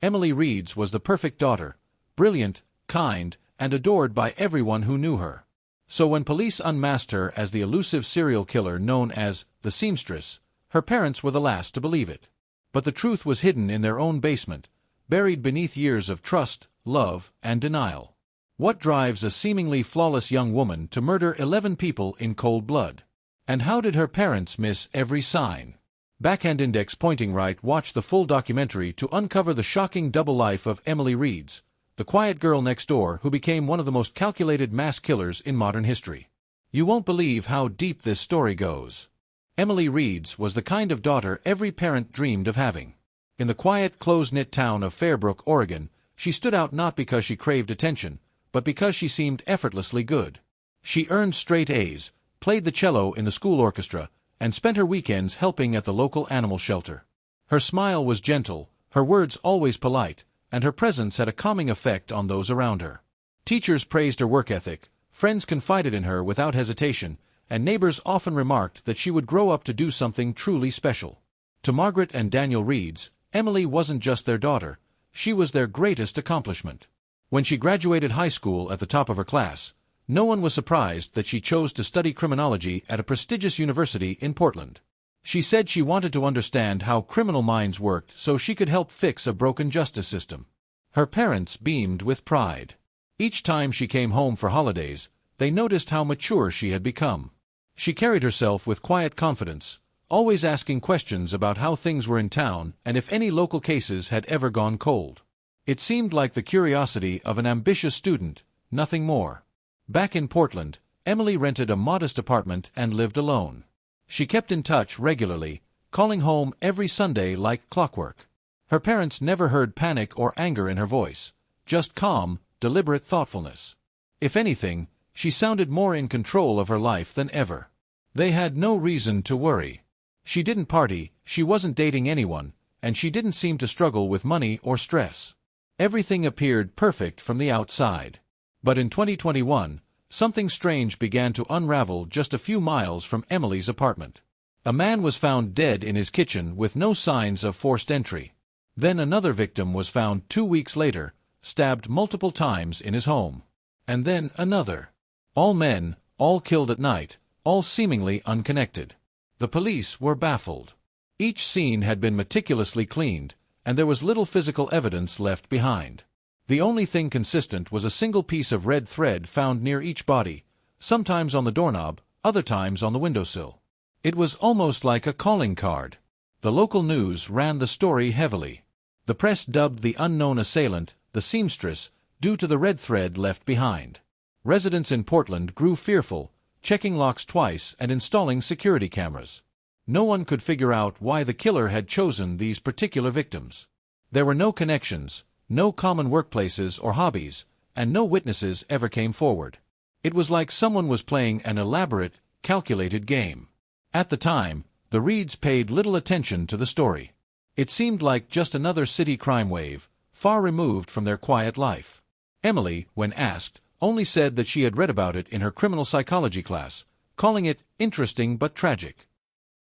Emily Reed's was the perfect daughter, brilliant, kind, and adored by everyone who knew her. So when police unmasked her as the elusive serial killer known as the Seamstress, her parents were the last to believe it. But the truth was hidden in their own basement, buried beneath years of trust, love, and denial. What drives a seemingly flawless young woman to murder 11 people in cold blood? And how did her parents miss every sign? Backhand index pointing right. Watch the full documentary to uncover the shocking double life of Emily Reed's, the quiet girl next door who became one of the most calculated mass killers in modern history. You won't believe how deep this story goes. Emily Reed's was the kind of daughter every parent dreamed of having. In the quiet, close-knit town of Fairbrook, Oregon, she stood out not because she craved attention, but because she seemed effortlessly good. She earned straight A's, played the cello in the school orchestra, and spent her weekends helping at the local animal shelter. Her smile was gentle, her words always polite, and her presence had a calming effect on those around her. Teachers praised her work ethic, friends confided in her without hesitation, and neighbors often remarked that she would grow up to do something truly special. To Margaret and Daniel Reed's, Emily wasn't just their daughter, she was their greatest accomplishment. When she graduated high school at the top of her class, no one was surprised that she chose to study criminology at a prestigious university in Portland. She said she wanted to understand how criminal minds worked so she could help fix a broken justice system. Her parents beamed with pride. Each time she came home for holidays, they noticed how mature she had become. She carried herself with quiet confidence, always asking questions about how things were in town and if any local cases had ever gone cold. It seemed like the curiosity of an ambitious student, nothing more. Back in Portland, Emily rented a modest apartment and lived alone. She kept in touch regularly, calling home every Sunday like clockwork. Her parents never heard panic or anger in her voice, just calm, deliberate thoughtfulness. If anything, she sounded more in control of her life than ever. They had no reason to worry. She didn't party, she wasn't dating anyone, and she didn't seem to struggle with money or stress. Everything appeared perfect from the outside. But in 2021, something strange began to unravel just a few miles from Emily's apartment. A man was found dead in his kitchen with no signs of forced entry. Then another victim was found 2 weeks later, stabbed multiple times in his home. And then another. All men, all killed at night, all seemingly unconnected. The police were baffled. Each scene had been meticulously cleaned, and there was little physical evidence left behind. The only thing consistent was a single piece of red thread found near each body, sometimes on the doorknob, other times on the windowsill. It was almost like a calling card. The local news ran the story heavily. The press dubbed the unknown assailant the Seamstress due to the red thread left behind. Residents in Portland grew fearful, checking locks twice and installing security cameras. No one could figure out why the killer had chosen these particular victims. There were no connections, no common workplaces or hobbies, and no witnesses ever came forward. It was like someone was playing an elaborate, calculated game. At the time, the Reeds paid little attention to the story. It seemed like just another city crime wave, far removed from their quiet life. Emily, when asked, only said that she had read about it in her criminal psychology class, calling it interesting but tragic.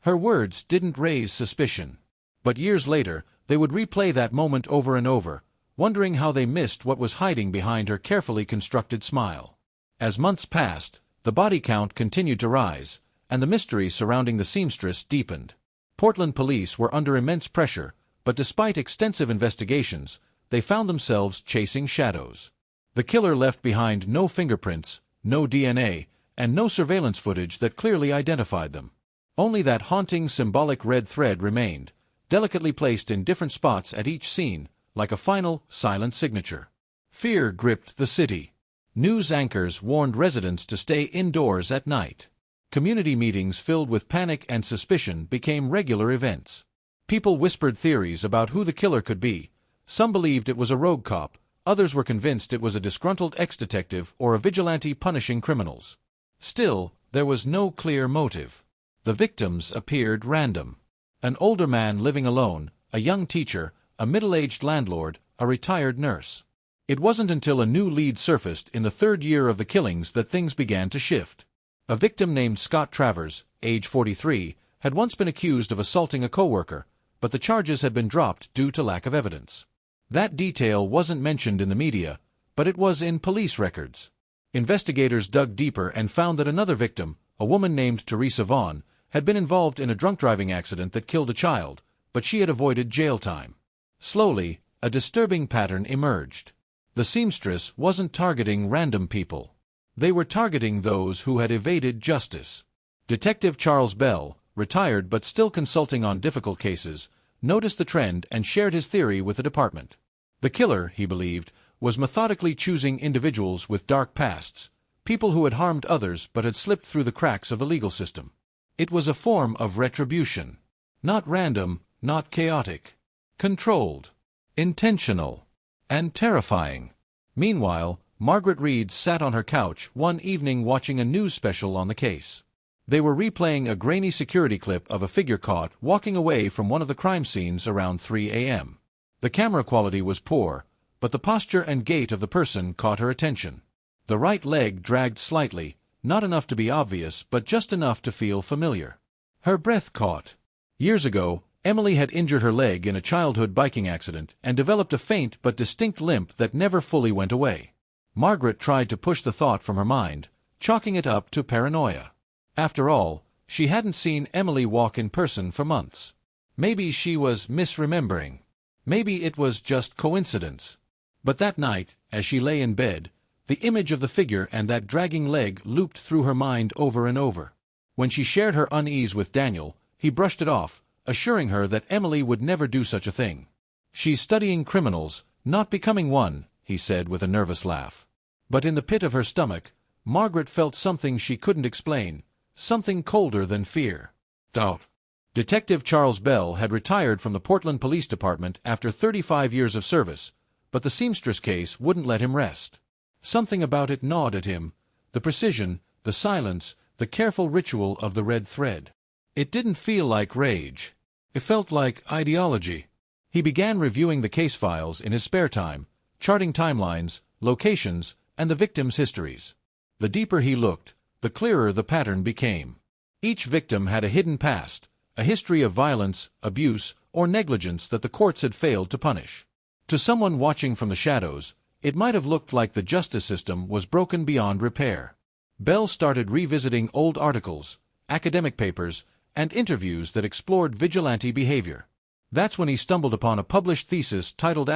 Her words didn't raise suspicion. But years later, they would replay that moment over and over, wondering how they missed what was hiding behind her carefully constructed smile. As months passed, the body count continued to rise, and the mystery surrounding the seamstress deepened. Portland police were under immense pressure, but despite extensive investigations, they found themselves chasing shadows. The killer left behind no fingerprints, no DNA, and no surveillance footage that clearly identified them. Only that haunting symbolic red thread remained, delicately placed in different spots at each scene, like a final, silent signature. Fear gripped the city. News anchors warned residents to stay indoors at night. Community meetings filled with panic and suspicion became regular events. People whispered theories about who the killer could be. Some believed it was a rogue cop, others were convinced it was a disgruntled ex-detective or a vigilante punishing criminals. Still, there was no clear motive. The victims appeared random. An older man living alone, a young teacher, a middle-aged landlord, a retired nurse. It wasn't until a new lead surfaced in the third year of the killings that things began to shift. A victim named Scott Travers, age 43, had once been accused of assaulting a coworker, but the charges had been dropped due to lack of evidence. That detail wasn't mentioned in the media, but it was in police records. Investigators dug deeper and found that another victim, a woman named Teresa Vaughn, had been involved in a drunk driving accident that killed a child, but she had avoided jail time. Slowly, a disturbing pattern emerged. The seamstress wasn't targeting random people. They were targeting those who had evaded justice. Detective Charles Bell, retired but still consulting on difficult cases, noticed the trend and shared his theory with the department. The killer, he believed, was methodically choosing individuals with dark pasts, people who had harmed others but had slipped through the cracks of the legal system. It was a form of retribution. Not random, not chaotic. Controlled. Intentional. And terrifying. Meanwhile, Margaret Reed sat on her couch one evening watching a news special on the case. They were replaying a grainy security clip of a figure caught walking away from one of the crime scenes around 3 a.m. The camera quality was poor, but the posture and gait of the person caught her attention. The right leg dragged slightly, not enough to be obvious but just enough to feel familiar. Her breath caught. Years ago, Emily had injured her leg in a childhood biking accident and developed a faint but distinct limp that never fully went away. Margaret tried to push the thought from her mind, chalking it up to paranoia. After all, she hadn't seen Emily walk in person for months. Maybe she was misremembering. Maybe it was just coincidence. But that night, as she lay in bed, the image of the figure and that dragging leg looped through her mind over and over. When she shared her unease with Daniel, he brushed it off, assuring her that Emily would never do such a thing. "She's studying criminals, not becoming one," he said with a nervous laugh. But in the pit of her stomach, Margaret felt something she couldn't explain, something colder than fear. Doubt. Detective Charles Bell had retired from the Portland Police Department after 35 years of service, but the seamstress case wouldn't let him rest. Something about it gnawed at him, the precision, the silence, the careful ritual of the red thread. It didn't feel like rage. It felt like ideology. He began reviewing the case files in his spare time, charting timelines, locations, and the victims' histories. The deeper he looked, the clearer the pattern became. Each victim had a hidden past, a history of violence, abuse, or negligence that the courts had failed to punish. To someone watching from the shadows, it might have looked like the justice system was broken beyond repair. Bell started revisiting old articles, academic papers, and interviews that explored vigilante behavior. That's when he stumbled upon a published thesis titled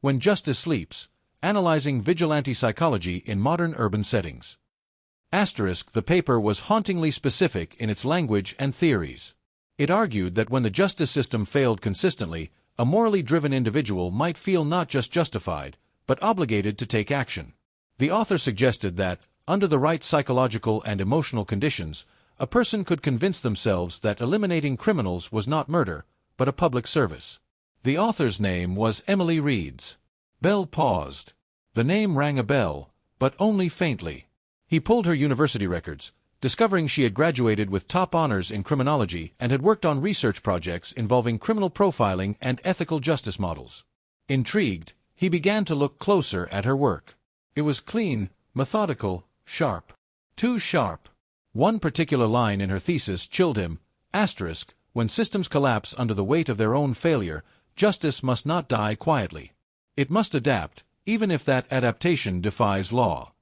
When Justice Sleeps, Analyzing Vigilante Psychology in Modern Urban Settings. The paper was hauntingly specific in its language and theories. It argued that when the justice system failed consistently, a morally driven individual might feel not just justified, but obligated to take action. The author suggested that, under the right psychological and emotional conditions, a person could convince themselves that eliminating criminals was not murder, but a public service. The author's name was Emily Reed's. Bell paused. The name rang a bell, but only faintly. He pulled her university records, discovering she had graduated with top honors in criminology and had worked on research projects involving criminal profiling and ethical justice models. Intrigued, he began to look closer at her work. It was clean, methodical, sharp. Too sharp. One particular line in her thesis chilled him. When systems collapse under the weight of their own failure, justice must not die quietly. It must adapt, even if that adaptation defies law.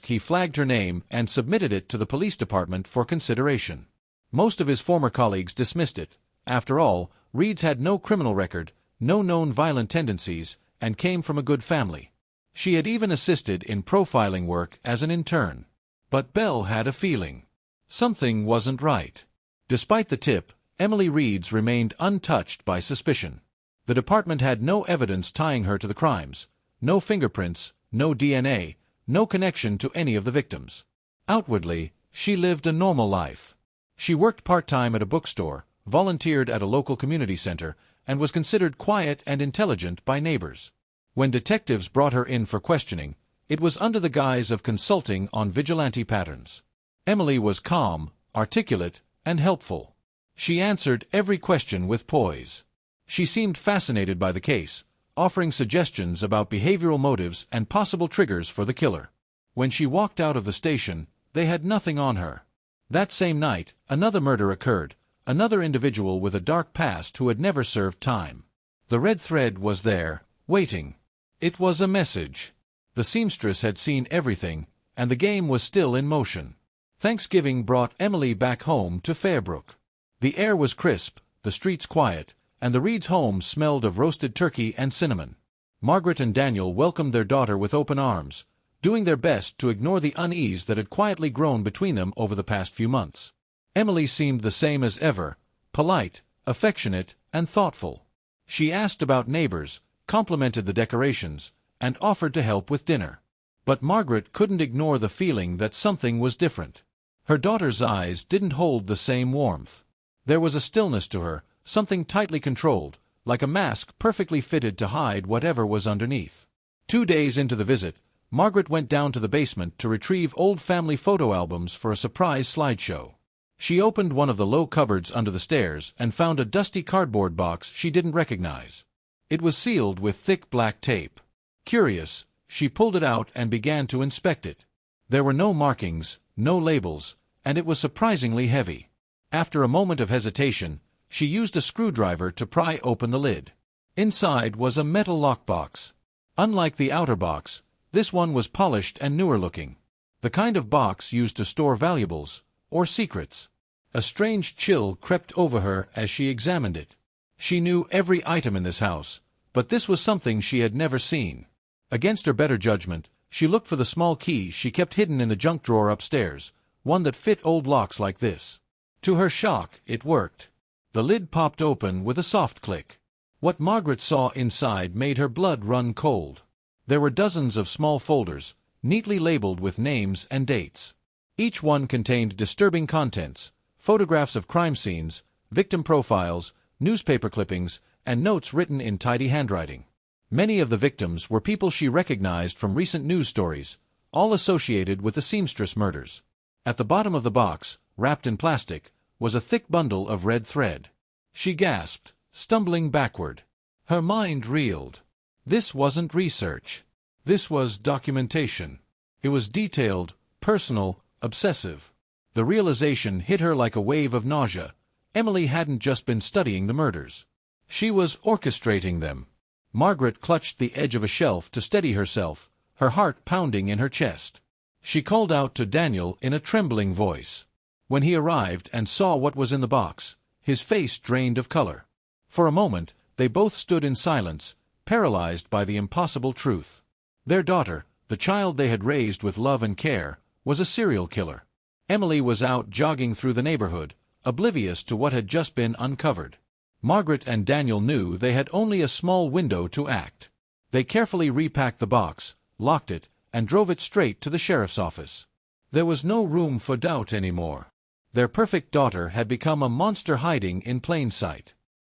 He flagged her name and submitted it to the police department for consideration. Most of his former colleagues dismissed it. After all, Reed's had no criminal record, no known violent tendencies, and came from a good family. She had even assisted in profiling work as an intern. But Bell had a feeling. Something wasn't right. Despite the tip, Emily Reed's remained untouched by suspicion. The department had no evidence tying her to the crimes, no fingerprints, no DNA, no connection to any of the victims. Outwardly, she lived a normal life. She worked part-time at a bookstore, volunteered at a local community center, and was considered quiet and intelligent by neighbors. When detectives brought her in for questioning, it was under the guise of consulting on vigilante patterns. Emily was calm, articulate, and helpful. She answered every question with poise. She seemed fascinated by the case, offering suggestions about behavioral motives and possible triggers for the killer. When she walked out of the station, they had nothing on her. That same night, another murder occurred, another individual with a dark past who had never served time. The red thread was there, waiting. It was a message. The seamstress had seen everything, and the game was still in motion. Thanksgiving brought Emily back home to Fairbrook. The air was crisp, the streets quiet, and the Reeds' home smelled of roasted turkey and cinnamon. Margaret and Daniel welcomed their daughter with open arms, doing their best to ignore the unease that had quietly grown between them over the past few months. Emily seemed the same as ever, polite, affectionate, and thoughtful. She asked about neighbors, complimented the decorations, and offered to help with dinner. But Margaret couldn't ignore the feeling that something was different. Her daughter's eyes didn't hold the same warmth. There was a stillness to her, something tightly controlled, like a mask perfectly fitted to hide whatever was underneath. 2 days into the visit, Margaret went down to the basement to retrieve old family photo albums for a surprise slideshow. She opened one of the low cupboards under the stairs and found a dusty cardboard box she didn't recognize. It was sealed with thick black tape. Curious, she pulled it out and began to inspect it. There were no markings, no labels, and it was surprisingly heavy. After a moment of hesitation, she used a screwdriver to pry open the lid. Inside was a metal lockbox. Unlike the outer box, this one was polished and newer looking. The kind of box used to store valuables, or secrets. A strange chill crept over her as she examined it. She knew every item in this house, but this was something she had never seen. Against her better judgment, she looked for the small key she kept hidden in the junk drawer upstairs, one that fit old locks like this. To her shock, it worked. The lid popped open with a soft click. What Margaret saw inside made her blood run cold. There were dozens of small folders, neatly labeled with names and dates. Each one contained disturbing contents, photographs of crime scenes, victim profiles, newspaper clippings, and notes written in tidy handwriting. Many of the victims were people she recognized from recent news stories, all associated with the Seamstress murders. At the bottom of the box, wrapped in plastic, was a thick bundle of red thread. She gasped, stumbling backward. Her mind reeled. This wasn't research. This was documentation. It was detailed, personal, obsessive. The realization hit her like a wave of nausea. Emily hadn't just been studying the murders. She was orchestrating them. Margaret clutched the edge of a shelf to steady herself, her heart pounding in her chest. She called out to Daniel in a trembling voice. When he arrived and saw what was in the box, his face drained of color. For a moment, they both stood in silence, paralyzed by the impossible truth. Their daughter, the child they had raised with love and care, was a serial killer. Emily was out jogging through the neighborhood, oblivious to what had just been uncovered. Margaret and Daniel knew they had only a small window to act. They carefully repacked the box, locked it, and drove it straight to the sheriff's office. There was no room for doubt anymore. Their perfect daughter had become a monster hiding in plain sight.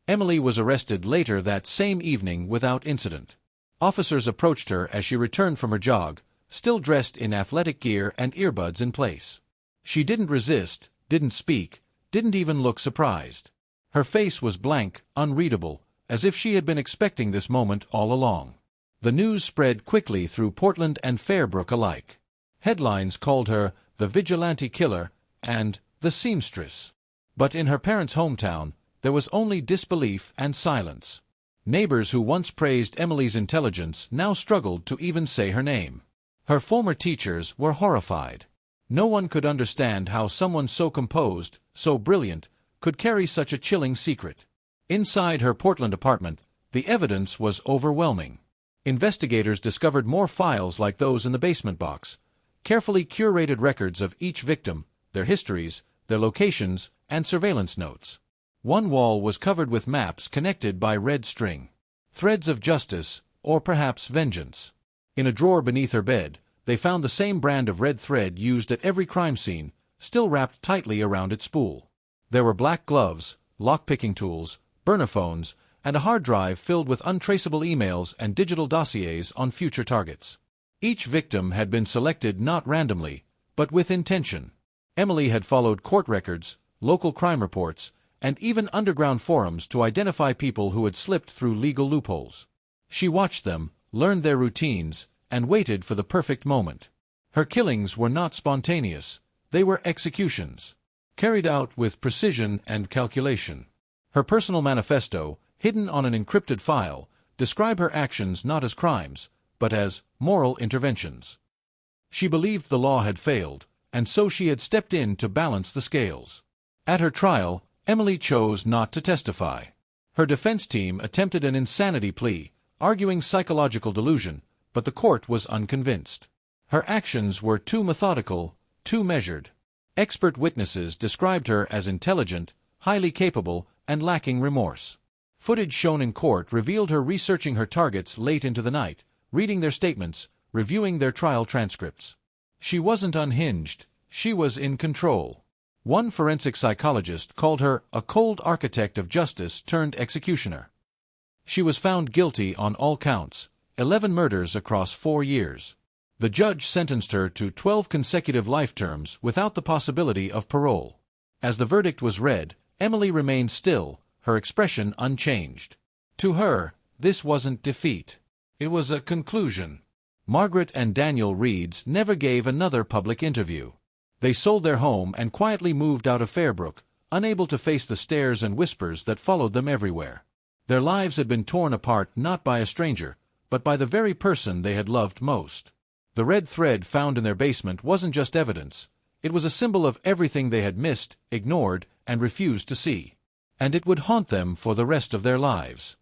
Emily was arrested later that same evening without incident. Officers approached her as she returned from her jog, still dressed in athletic gear and earbuds in place. She didn't resist, didn't speak, didn't even look surprised. Her face was blank, unreadable, as if she had been expecting this moment all along. The news spread quickly through Portland and Fairbrook alike. Headlines called her the Vigilante killer and the Seamstress. But in her parents' hometown, there was only disbelief and silence. Neighbors who once praised Emily's intelligence now struggled to even say her name. Her former teachers were horrified. No one could understand how someone so composed, so brilliant, could carry such a chilling secret. Inside her Portland apartment, the evidence was overwhelming. Investigators discovered more files like those in the basement box, carefully curated records of each victim, their histories, their locations, and surveillance notes. One wall was covered with maps connected by red string. Threads of justice, or perhaps vengeance. In a drawer beneath her bed, they found the same brand of red thread used at every crime scene, still wrapped tightly around its spool. There were black gloves, lock-picking tools, burner phones, and a hard drive filled with untraceable emails and digital dossiers on future targets. Each victim had been selected not randomly, but with intention. Emily had followed court records, local crime reports, and even underground forums to identify people who had slipped through legal loopholes. She watched them, learned their routines, and waited for the perfect moment. Her killings were not spontaneous, they were executions, carried out with precision and calculation. Her personal manifesto, hidden on an encrypted file, describe her actions not as crimes, but as moral interventions. She believed the law had failed, and so she had stepped in to balance the scales. At her trial, Emily chose not to testify. Her defense team attempted an insanity plea, arguing psychological delusion, but the court was unconvinced. Her actions were too methodical, too measured. Expert witnesses described her as intelligent, highly capable, and lacking remorse. Footage shown in court revealed her researching her targets late into the night, reading their statements, reviewing their trial transcripts. She wasn't unhinged, she was in control. One forensic psychologist called her a cold architect of justice turned executioner. She was found guilty on all counts, 11 murders across 4 years. The judge sentenced her to 12 consecutive life terms without the possibility of parole. As the verdict was read, Emily remained still, her expression unchanged. To her, this wasn't defeat. It was a conclusion. Margaret and Daniel Reeds never gave another public interview. They sold their home and quietly moved out of Fairbrook, unable to face the stares and whispers that followed them everywhere. Their lives had been torn apart not by a stranger, but by the very person they had loved most. The red thread found in their basement wasn't just evidence, it was a symbol of everything they had missed, ignored, and refused to see. And it would haunt them for the rest of their lives.